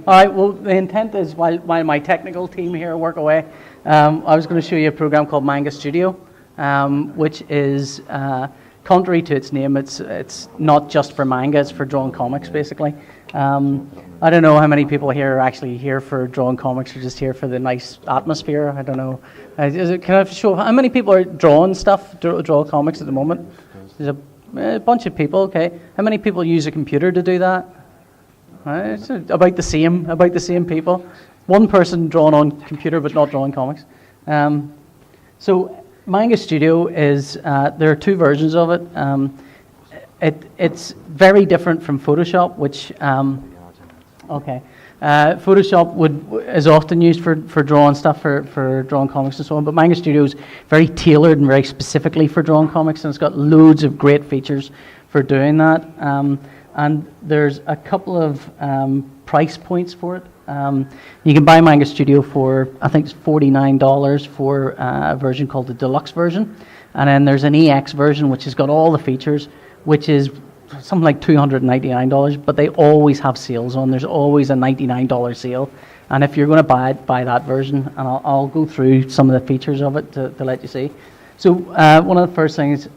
All right, well, the intent is while my technical team here work away, I was going to show you a program called Manga Studio, which is, contrary to its name, it's not just for manga, it's for drawing comics, basically. I don't know how many people here are actually here for drawing comics or just here for the nice atmosphere. I don't know. Can I show how many people are drawing stuff, draw comics at the moment? There's a bunch of people, okay. How many people use a computer to do that? It's about the same people. One person drawing on computer but not drawing comics. So Manga Studio is, there are two versions of it. It's very different from Photoshop, which, Photoshop is often used for drawing stuff, for drawing comics and so on, but Manga Studio is very tailored and very specifically for drawing comics, and it's got loads of great features for doing that. And there's a couple of price points for it. You can buy Manga Studio for, I think it's $49 for a version called the Deluxe version. And then there's an EX version, which has got all the features, which is something like $299, but they always have sales on. There's always a $99 sale. And if you're going to buy it, buy that version. And I'll go through some of the features of it to let you see. So one of the first things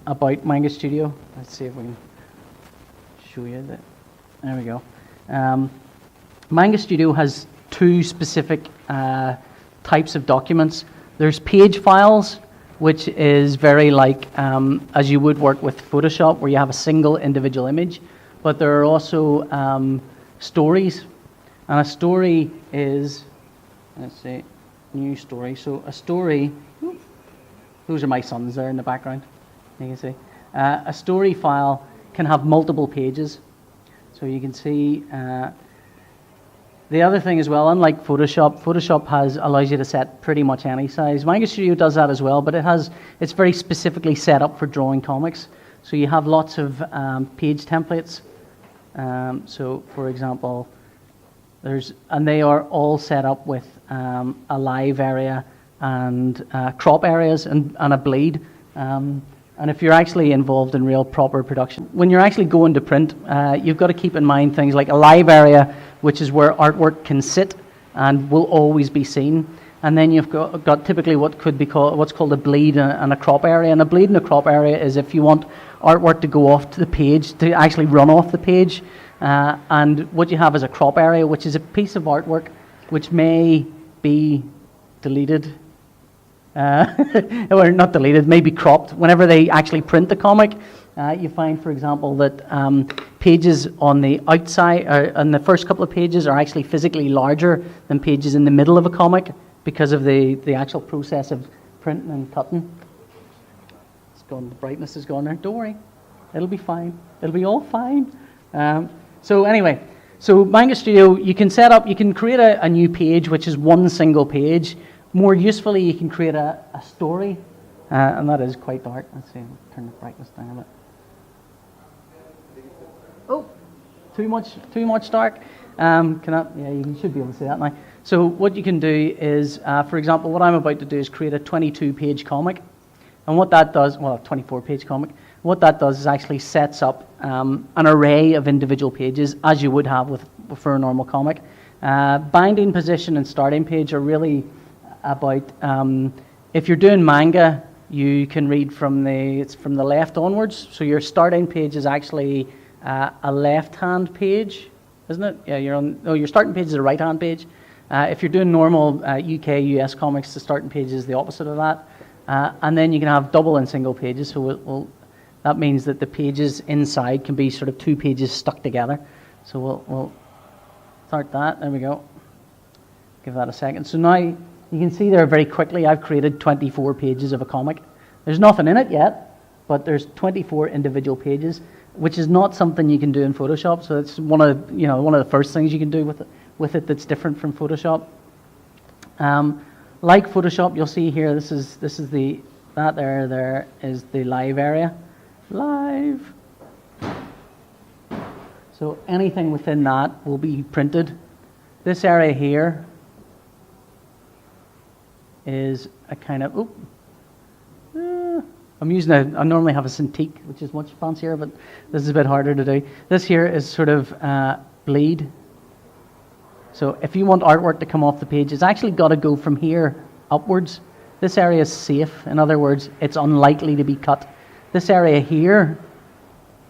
about Manga Studio, let's see if we can show you that. There we go. Manga Studio has two specific types of documents. There's page files, which is very like as you would work with Photoshop, where you have a single individual image. But there are also stories, and a story is, let's see, new story. So a story, those are my sons there in the background, you can see. A story file can have multiple pages. So you can see the other thing as well, unlike Photoshop allows you to set pretty much any size. Manga Studio does that as well, but it's very specifically set up for drawing comics. So you have lots of page templates. So for example, and they are all set up with a live area and crop areas and a bleed. And if you're actually involved in real proper production, when you're actually going to print, you've got to keep in mind things like a live area, which is where artwork can sit and will always be seen. And then you've got typically what's called a bleed and a crop area. And a bleed and a crop area is if you want artwork to go off to the page, to actually run off the page. And what you have is a crop area, which is a piece of artwork which may be deleted. Or not deleted, maybe cropped. Whenever they actually print the comic, you find, for example, that pages on the outside, on the first couple of pages, are actually physically larger than pages in the middle of a comic because of the actual process of printing and cutting. It's gone. The brightness is gone there. Don't worry, it'll be fine. It'll be all fine. So anyway, so Manga Studio, you can create a new page, which is one single page. More usefully, you can create a story, and that is quite dark. Let's see, I'll turn the brightness down a bit. Oh, too much dark. Yeah, you should be able to see that now. So what you can do is, for example, what I'm about to do is create a 22-page comic, and what that does, well, a 24-page comic. What that does is actually sets up an array of individual pages, as you would have for a normal comic. Binding position and starting page are really about, if you're doing manga, you can read from the left onwards. So your starting page is actually a left-hand page, isn't it? Yeah, your starting page is a right-hand page. If you're doing normal UK, US comics, the starting page is the opposite of that. And then you can have double and single pages. So that means that the pages inside can be sort of two pages stuck together. So we'll start that. There we go. Give that a second. So now you can see there very quickly I've created 24 pages of a comic. There's nothing in it yet, but there's 24 individual pages, which is not something you can do in Photoshop. So it's one of the first things you can do with it that's different from Photoshop. Like Photoshop, you'll see here there is the live area. Live. So anything within that will be printed. This area here is a kind of, I normally have a Cintiq, which is much fancier, but this is a bit harder to do. This here is sort of bleed. So if you want artwork to come off the page, it's actually got to go from here upwards. This area is safe. In other words, it's unlikely to be cut. This area here,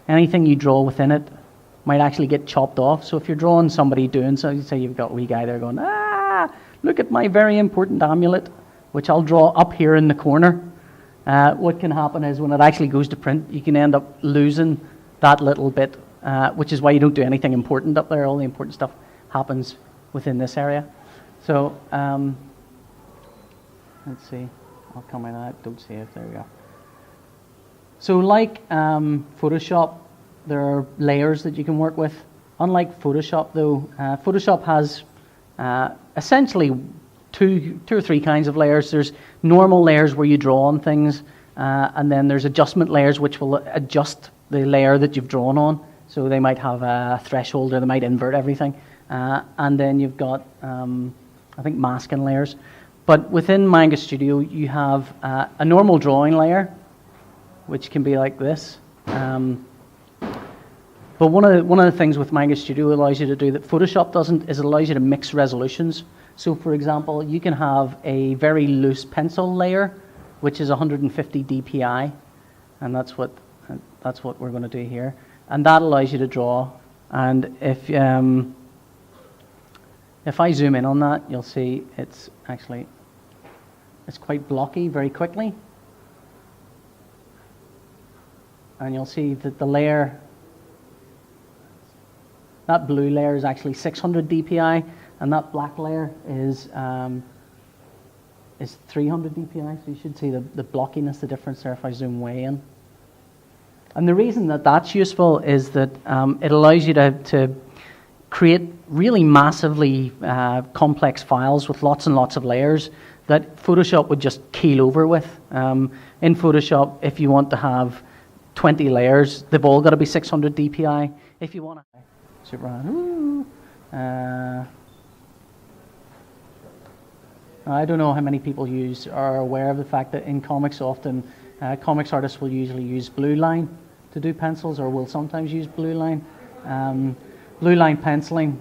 anything you draw within it might actually get chopped off. So if you're drawing somebody doing so, you say you've got a wee guy there going, look at my very important amulet, which I'll draw up here in the corner. What can happen is when it actually goes to print, you can end up losing that little bit, which is why you don't do anything important up there. All the important stuff happens within this area. So let's see. I'll come in that. Don't see it. There we go. So like Photoshop, there are layers that you can work with. Unlike Photoshop, though, Photoshop has essentially two or three kinds of layers. There's normal layers where you draw on things, and then there's adjustment layers which will adjust the layer that you've drawn on. So they might have a threshold, or they might invert everything. And then you've got, I think, masking layers. But within Manga Studio, you have a normal drawing layer, which can be like this. But one of the things with Manga Studio allows you to do that Photoshop doesn't is it allows you to mix resolutions. So for example, you can have a very loose pencil layer, which is 150 dpi, and that's what we're going to do here. And that allows you to draw. And if I zoom in on that, you'll see it's quite blocky very quickly. And you'll see that the layer, that blue layer is actually 600 dpi, and that black layer is 300 dpi. So you should see the blockiness, the difference there if I zoom way in. And the reason that that's useful is that it allows you to create really massively complex files with lots and lots of layers that Photoshop would just keel over with. In Photoshop, if you want to have 20 layers, they've all got to be 600 dpi. If you want to Superman, I don't know how many people are aware of the fact that in comics often comics artists will usually use blue line to do pencils, or will sometimes use blue line. Blue line penciling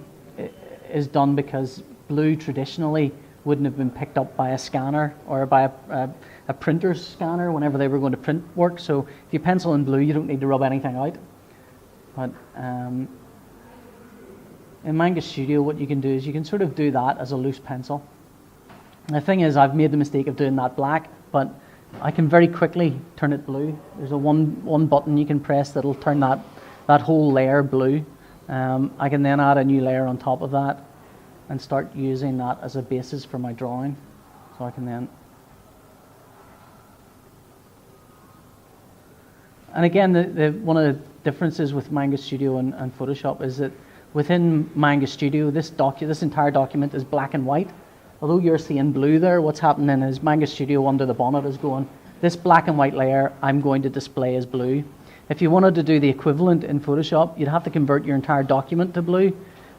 is done because blue traditionally wouldn't have been picked up by a scanner or by a printer's scanner whenever they were going to print work. So if you pencil in blue, you don't need to rub anything out. But in Manga Studio, what you can do is you can sort of do that as a loose pencil. And the thing is, I've made the mistake of doing that black, but I can very quickly turn it blue. There's a one button you can press that'll turn that whole layer blue. I can then add a new layer on top of that and start using that as a basis for my drawing. So I can then... And again, one of the differences with Manga Studio and Photoshop is that within Manga Studio, this entire document is black and white. Although you're seeing blue there, what's happening is Manga Studio under the bonnet is going, this black and white layer I'm going to display as blue. If you wanted to do the equivalent in Photoshop, you'd have to convert your entire document to blue.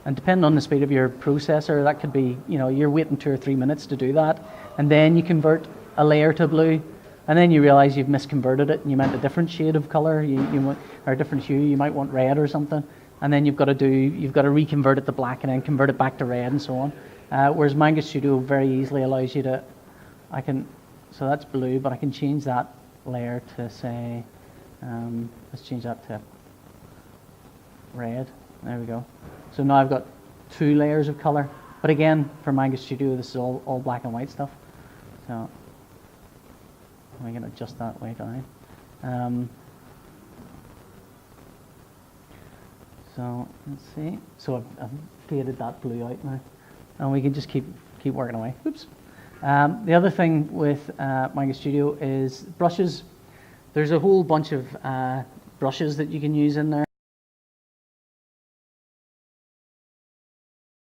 And depending on the speed of your processor, that could be, you're waiting 2 or 3 minutes to do that. And then you convert a layer to blue. And then you realize you've misconverted it and you meant a different shade of color, or a different hue. You might want red or something. And then you've got to reconvert it to black and then convert it back to red and so on. Whereas Manga Studio very easily allows you to, so that's blue, but I can change that layer to say, let's change that to red. There we go. So now I've got 2 layers of color. But again, for Manga Studio, this is all black and white stuff. So I'm going to adjust that way down. So let's see. So I've faded that blue out now. And we can just keep working away. Oops. The other thing with Manga Studio is brushes. There's a whole bunch of brushes that you can use in there.